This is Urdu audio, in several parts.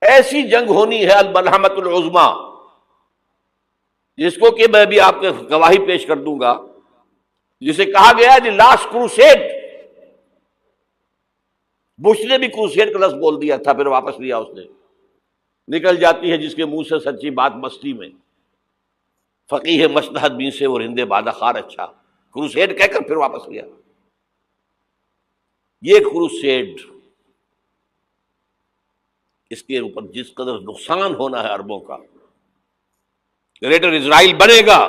ایسی جنگ ہونی ہے الملحمۃ العظمی، جس کو کہ میں بھی آپ کے گواہی پیش کر دوں گا، جسے کہا گیا ہے دی لاسٹ کروسیڈ۔ بش نے بھی کروسیڈ کا لفظ بول دیا تھا، پھر واپس لیا اس نے۔ نکل جاتی ہے جس کے منہ سے سچی بات مستی میں، فقیہ مصلحت بین سے وہ رندے بادہ خار اچھا، کروسیڈ کہہ کر پھر واپس لیا۔ یہ کروسیڈ، اس کے اوپر جس قدر نقصان ہونا ہے عربوں کا، گریٹر اسرائیل بنے گا،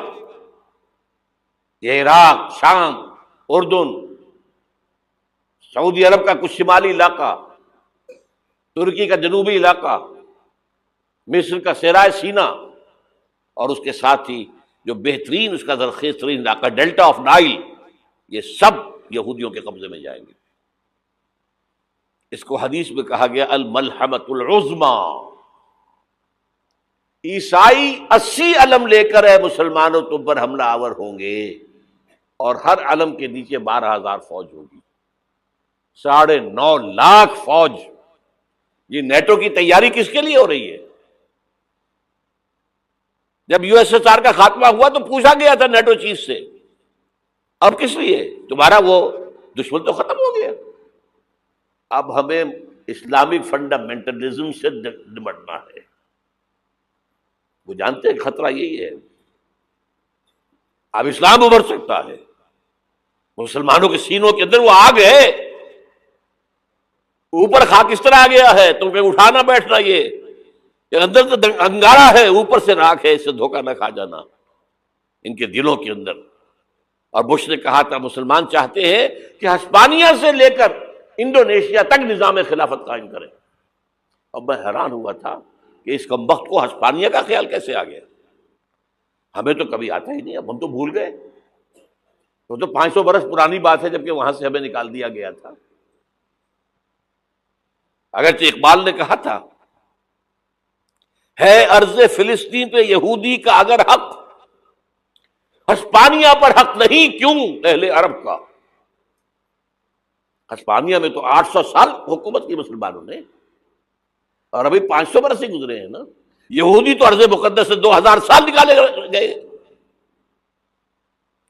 یہ عراق، شام، اردن، سعودی عرب کا کچھ شمالی علاقہ، ترکی کا جنوبی علاقہ، مصر کا صحرائے سینا، اور اس کے ساتھ ہی جو بہترین اس کا زرخیز ترین علاقہ ڈیلٹا آف نائل، یہ سب یہودیوں کے قبضے میں جائیں گے۔ اس کو حدیث میں کہا گیا الملحمۃ العظمی۔ عیسائی 80 علم لے کر اے مسلمانوں تم پر حملہ آور ہوں گے، اور ہر علم کے نیچے 12,000 فوج ہوگی، 9.5 لاکھ فوج۔ یہ نیٹو کی تیاری کس کے لیے ہو رہی ہے؟ جب یو ایس ایس آر کا خاتمہ ہوا تو پوچھا گیا تھا نیٹو چیف سے، اب کس لیے؟ تمہارا وہ دشمن تو ختم ہو گیا، اب ہمیں اسلامک فنڈامنٹلزم سے نمٹنا ہے۔ وہ جانتے ہیں خطرہ یہی ہے، اب اسلام ابھر سکتا ہے، مسلمانوں کے سینوں کے اندر وہ آگ ہے، اوپر خاک اس طرح آ گیا ہے، تم کہیں اٹھانا بیٹھنا، یہ اندر تو انگارہ ہے، اوپر سے راکھ ہے، اس سے دھوکہ نہ کھا جانا ان کے دلوں کے اندر۔ اور بش نے کہا تھا مسلمان چاہتے ہیں کہ ہسپانیہ سے لے کر انڈونیشیا تک نظام خلافت قائم کریں۔ اب میں حیران ہوا تھا کہ اس کمبخت کو ہسپانیہ کا خیال کیسے آ گیا؟ ہمیں تو کبھی آتا ہی نہیں، اب ہم تو بھول گئے، وہ تو 500 برس پرانی بات ہے جبکہ وہاں سے ہمیں نکال دیا گیا تھا۔ اگرچہ اقبال نے کہا تھا ہے ارض فلسطین پہ یہودی کا اگر حق، ہسپانیہ پر حق نہیں کیوں اہل عرب کا؟ ہسپانیہ میں تو 800 سال حکومت کی مسلمانوں نے، اور ابھی 500 برس ہی گزرے ہیں نا۔ یہودی تو ارض مقدس سے 2000 سال نکالے گئے،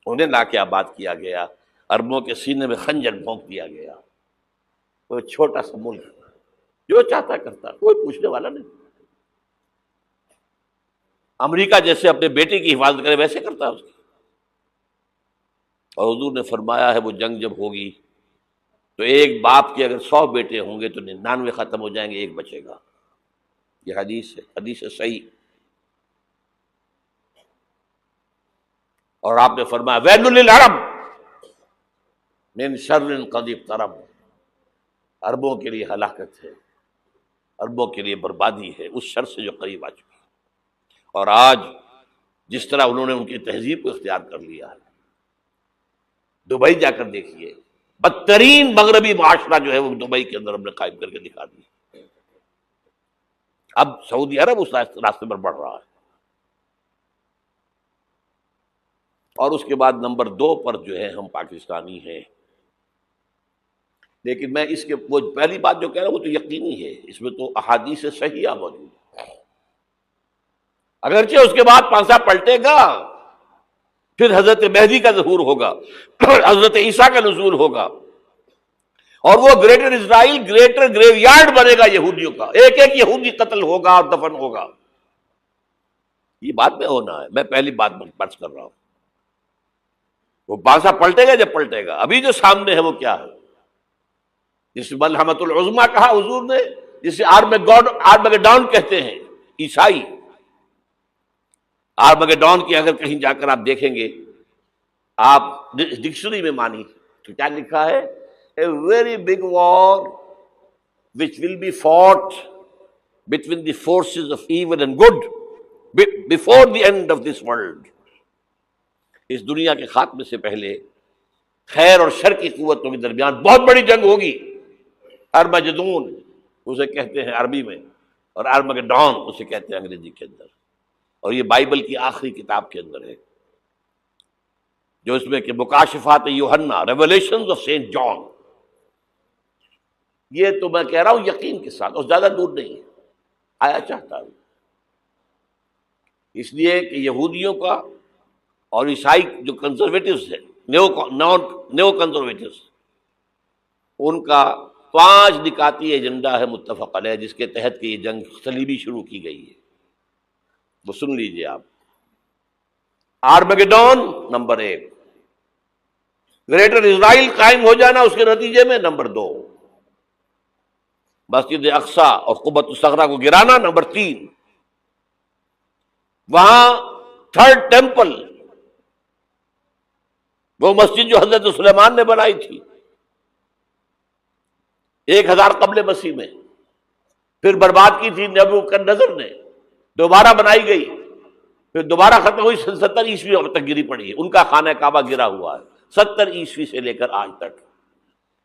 انہیں لا کے آباد کیا گیا، عربوں کے سینے میں خنجر بھونک دیا گیا۔ وہ چھوٹا سا ملک جو چاہتا کرتا، کوئی پوچھنے والا نہیں۔ امریکہ جیسے اپنے بیٹے کی حفاظت کرے ویسے کرتا اس کی۔ اور حضور نے فرمایا ہے وہ جنگ جب ہوگی تو ایک باپ کے اگر 100 بیٹے ہوں گے تو 99 ختم ہو جائیں گے، ایک بچے گا۔ یہ حدیث ہے، حدیث صحیح۔ اور آپ نے فرمایا ویل للعرب من شر قد اقترب، عربوں کے لیے ہلاکت ہے، عربوں کے لیے بربادی ہے اس شر سے جو قریب آ چکی ہے۔ اور آج جس طرح انہوں نے ان کی تہذیب کو اختیار کر لیا ہے، دبئی جا کر دیکھیے، بدترین مغربی معاشرہ جو ہے وہ دبئی کے اندر ہم نے قائم کر کے دکھا دیا۔ اب سعودی عرب اس راستے پر بڑھ رہا ہے۔ اور اس کے بعد نمبر 2 پر جو ہے ہم پاکستانی ہیں، لیکن میں اس کے وہ پہلی بات جو کہہ رہا ہوں وہ تو یقینی ہے، اس میں تو احادیث صحیحہ موجود ہے۔ اگرچہ اس کے بعد پانسا پلٹے گا، پھر حضرت مہدی کا ظہور ہوگا، حضرت عیسیٰ کا نزول ہوگا، اور وہ گریٹر اسرائیل گریٹر گریو یارڈ بنے گا یہودیوں کا، ایک ایک یہودی قتل ہوگا اور دفن ہوگا۔ یہ بات میں ہونا ہے، میں پہلی بات بات کر رہا ہوں۔ وہ پانسا پلٹے گا جب پلٹے گا، ابھی جو سامنے ہے وہ کیا ہے؟ جس ملحمۃ العظمی کہا حضور نے، جسے آرمگیڈون کہتے ہیں عیسائی۔ آرمگیڈون کی اگر کہیں جا کر آپ دیکھیں گے، آپ ڈکشنری میں مانی تو کیا لکھا ہے؟ A very big war which will be fought between the forces of evil and good before the end of this world۔ اس دنیا کے خاتمے سے پہلے خیر اور شر کی قوتوں کے درمیان بہت بڑی جنگ ہوگی۔ ارمجدون اسے کہتے ہیں عربی میں، اور آرمگیڈون اسے کہتے ہیں انگریزی کے اندر، اور یہ بائبل کی آخری کتاب کے اندر ہے، جو اس میں کہ مکاشفات یوحنا، ریولیشنز آف سینٹ جان۔ یہ تو میں کہہ رہا ہوں یقین کے ساتھ، اور زیادہ دور نہیں ہے۔ آیا چاہتا ہوں، اس لیے کہ یہودیوں کا اور عیسائی جو کنزرویٹوز ہیں، نیو کنزرویٹوز، ان کا 5 نکاتی ایجنڈا ہے متفق علیہ، جس کے تحت کہ یہ جنگ صلیبی شروع کی گئی ہے. وہ سن لیجئے آپ. آرمگیڈون نمبر 1، گریٹر اسرائیل قائم ہو جانا اس کے نتیجے میں نمبر 2، مسجد اقصی اور قبۃ الصخرہ کو گرانا نمبر 3، وہاں تھرڈ ٹیمپل، وہ مسجد جو حضرت سلیمان نے بنائی تھی 1000 قبل مسیح میں، پھر برباد کی تھی نبوکدنضر نے، دوبارہ بنائی گئی، پھر دوبارہ ختم ہوئی 70 عیسوی تک گری پڑی ہے. ان کا خانہ کعبہ گرا ہوا ہے 70 عیسوی سے لے کر آج تک.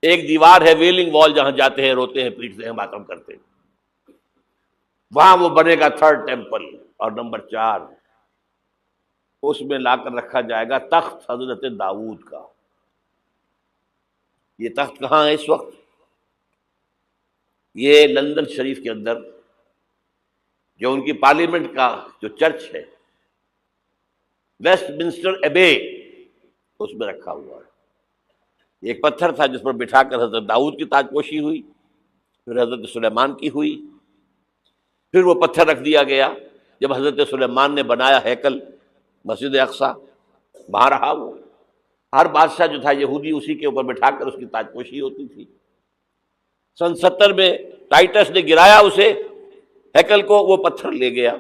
ایک دیوار ہے ویلنگ وال، جہاں جاتے ہیں، روتے ہیں، پیٹتے ہیں، ماتم کرتے ہیں، وہاں وہ بنے گا تھرڈ ٹیمپل. اور نمبر 4، اس میں لا کر رکھا جائے گا تخت حضرت داؤد کا. یہ تخت کہاں ہے اس وقت؟ یہ لندن شریف کے اندر جو ان کی پارلیمنٹ کا جو چرچ ہے، ویسٹ منسٹر ایبے، اس میں رکھا ہوا ہے. ایک پتھر تھا جس پر بٹھا کر حضرت داؤد کی تاج پوشی ہوئی، پھر حضرت سلیمان کی ہوئی، پھر وہ پتھر رکھ دیا گیا جب حضرت سلیمان نے بنایا ہیکل مسجد اقصی، وہاں رہا وہ. ہر بادشاہ جو تھا یہودی اسی کے اوپر بٹھا کر اس کی تاج پوشی ہوتی تھی. سن 70 میں ٹائٹس نے گرایا اسے ہیکل کو، وہ پتھر لے گیا،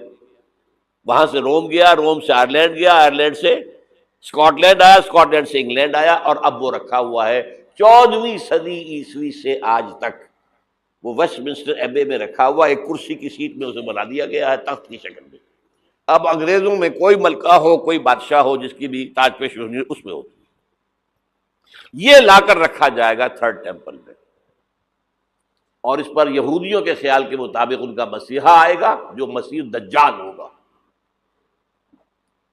وہاں سے روم گیا، روم سے آئرلینڈ گیا، آئرلینڈ سے اسکاٹ لینڈ آیا، اسکاٹ لینڈ سے انگلینڈ آیا، اور اب وہ رکھا ہوا ہے 14ویں صدی عیسوی سے آج تک. وہ ویسٹ منسٹر ایبے میں رکھا ہوا، ایک کرسی کی سیٹ میں اسے بنا دیا گیا ہے تخت کی شکل میں. اب انگریزوں میں کوئی ملکہ ہو، کوئی بادشاہ ہو جس کی بھی تاج پوشی ہونی اس میں ہوتی. یہ لا کر رکھا جائے گا تھرڈ ٹیمپل میں، اور اس پر یہودیوں کے خیال کے مطابق ان کا مسیحا آئے گا جو مسیح دجال ہوگا.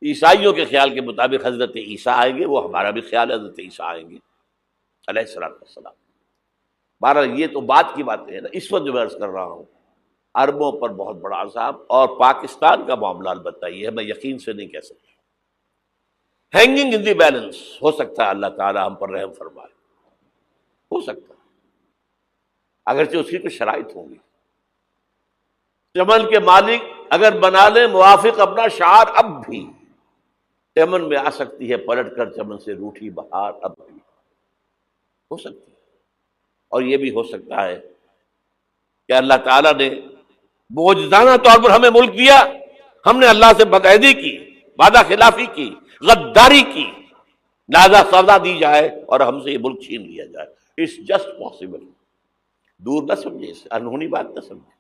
عیسائیوں کے خیال کے مطابق حضرت عیسیٰ آئیں گے، وہ ہمارا بھی خیال ہے حضرت عیسیٰ آئیں گے علیہ السلام. بہرحال یہ تو بات کی باتیں ہیں نا. اس وقت جو میں عرض کر رہا ہوں عربوں پر بہت بڑا عذاب، اور پاکستان کا معاملہ البتہ یہ ہے، میں یقین سے نہیں کہہ سکتا. ہینگنگ ان دی بیلنس، ہو سکتا ہے اللہ تعالیٰ ہم پر رحم فرمائے، ہو سکتا ہے، اگرچہ اس کی کچھ شرائط ہوں گی. چمن کے مالک اگر بنا لیں موافق اپنا شعار، اب بھی چمن میں آ سکتی ہے پلٹ کر چمن سے روٹھی بہار، اب بھی ہو سکتی ہے. اور یہ بھی ہو سکتا ہے کہ اللہ تعالیٰ نے معجزانہ طور پر ہمیں ملک دیا، ہم نے اللہ سے بدعہدی کی، وعدہ خلافی کی، غداری کی، لہذا سزا دی جائے اور ہم سے یہ ملک چھین لیا جائے. It's just possible. دور نہ سمجھے، اسے انہونی بات نہ سمجھے.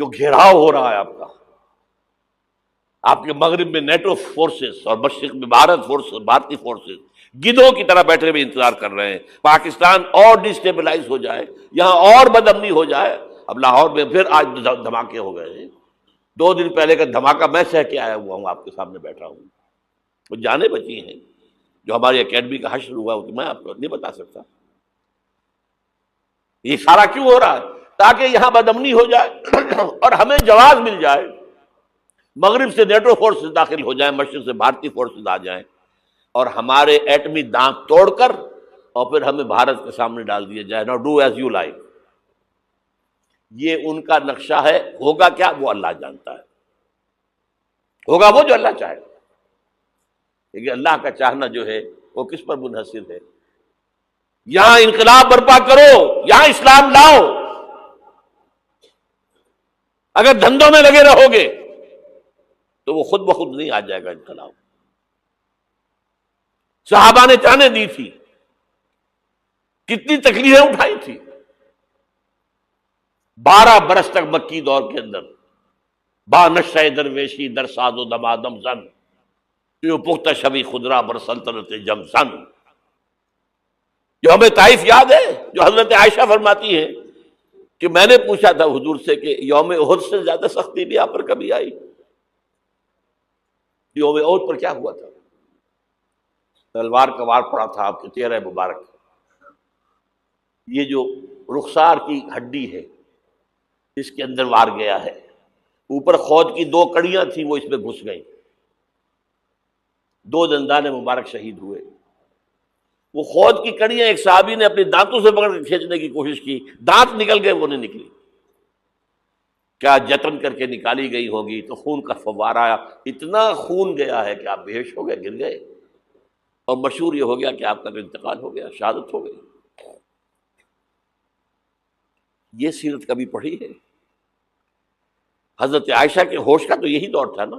جو گھیراؤ ہو رہا ہے آپ کا، آپ کے مغرب میں نیٹو فورسز اور مشرق میں بھارتی فورسز گدھوں کی طرح بیٹھے ہوئے انتظار کر رہے ہیں پاکستان اور ڈسٹیبلائز ہو جائے، یہاں اور بدامنی ہو جائے. اب لاہور میں پھر آج دھماکے ہو گئے ہیں. 2 دن پہلے کا دھماکہ میں سہ کے آیا ہوا ہوں، آپ کے سامنے بیٹھا ہوں. وہ جانیں بچی ہیں جو ہماری اکیڈمی کا حشر ہوا وہ میں آپ کو نہیں بتا سکتا. یہ سارا کیوں ہو رہا ہے؟ تاکہ یہاں بدامنی ہو جائے اور ہمیں جواز مل جائے. مغرب سے نیٹو فورسز داخل ہو جائیں، مشرق سے بھارتی فورسز آ جائیں، اور ہمارے ایٹمی دانت توڑ کر اور پھر ہمیں بھارت کے سامنے ڈال دیا جائے. نو ڈو ایز یو لائک. یہ ان کا نقشہ ہے. ہوگا کیا وہ اللہ جانتا ہے، ہوگا وہ جو اللہ چاہے. لیکن اللہ کا چاہنا جو ہے وہ کس پر منحصر ہے؟ یہاں انقلاب برپا کرو، یہاں اسلام لاؤ. اگر دھندوں میں لگے رہو گے تو وہ خود بخود نہیں آ جائے گا انقلاب. صحابہ نے جانیں دی تھی، کتنی تکلیفیں اٹھائی تھی. 12 برس تک مکی دور کے اندر با نشہ درویشی در ساز و دمادم زن، یوں پختہ شبی خدرا بر سلطنت جم سن. جو ہمیں طائف یاد ہے، جو حضرت عائشہ فرماتی ہے کہ میں نے پوچھا تھا حضور سے کہ یوم احد سے زیادہ سختی بھی آپ پر کبھی آئی؟ یوم احد پر کیا ہوا تھا؟ تلوار کا وار پڑا تھا آپ کے چہرہ مبارک. یہ جو رخسار کی ہڈی ہے اس کے اندر وار گیا ہے. اوپر خود کی 2 کڑیاں تھیں، وہ اس میں گھس گئیں، 2 دندان مبارک شہید ہوئے. وہ خود کی کڑیاں ایک صحابی نے اپنے دانتوں سے پکڑ کے کھینچنے کی کوشش کی، دانت نکل گئے، وہ نہیں نکلی. کیا جتن کر کے نکالی گئی ہوگی تو خون کا فوارہ آیا، اتنا خون گیا ہے کہ آپ بے ہوش ہو گئے، گر گئے، اور مشہور یہ ہو گیا کہ آپ کا تو انتقال ہو گیا، شہادت ہو گئی. یہ سیرت کبھی پڑھی ہے؟ حضرت عائشہ کے ہوش کا تو یہی دور تھا نا.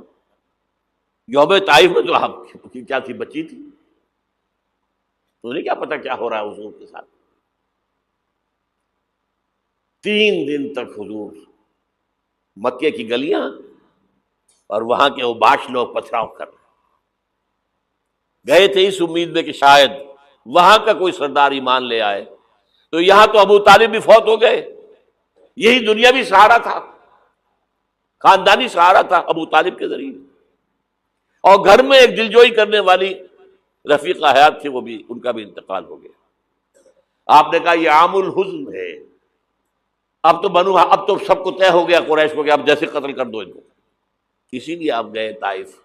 یوم طائف میں تو آپ کی کیا تھی، بچی تھی، تو نہیں کیا پتا کیا ہو رہا ہے حضور کے ساتھ. 3 دن تک حضور مکے کی گلیاں اور وہاں کے اوباش لوگ پتھراؤ کر گئے تھے اس امید میں کہ شاید وہاں کا کوئی سردار ایمان لے آئے. تو یہاں تو ابو طالب بھی فوت ہو گئے، یہی دنیاوی سہارا تھا، خاندانی سہارا تھا ابو طالب کے ذریعے. اور گھر میں ایک دلجوئی کرنے والی رفیقہ حیات تھی، وہ بھی، ان کا بھی انتقال ہو گیا. آپ نے کہا یہ عام الحزن ہے، اب تو سب کو طے ہو گیا قریش کو کہ اب جیسے قتل کر دو ان کو. اسی لیے آپ گئے طائف.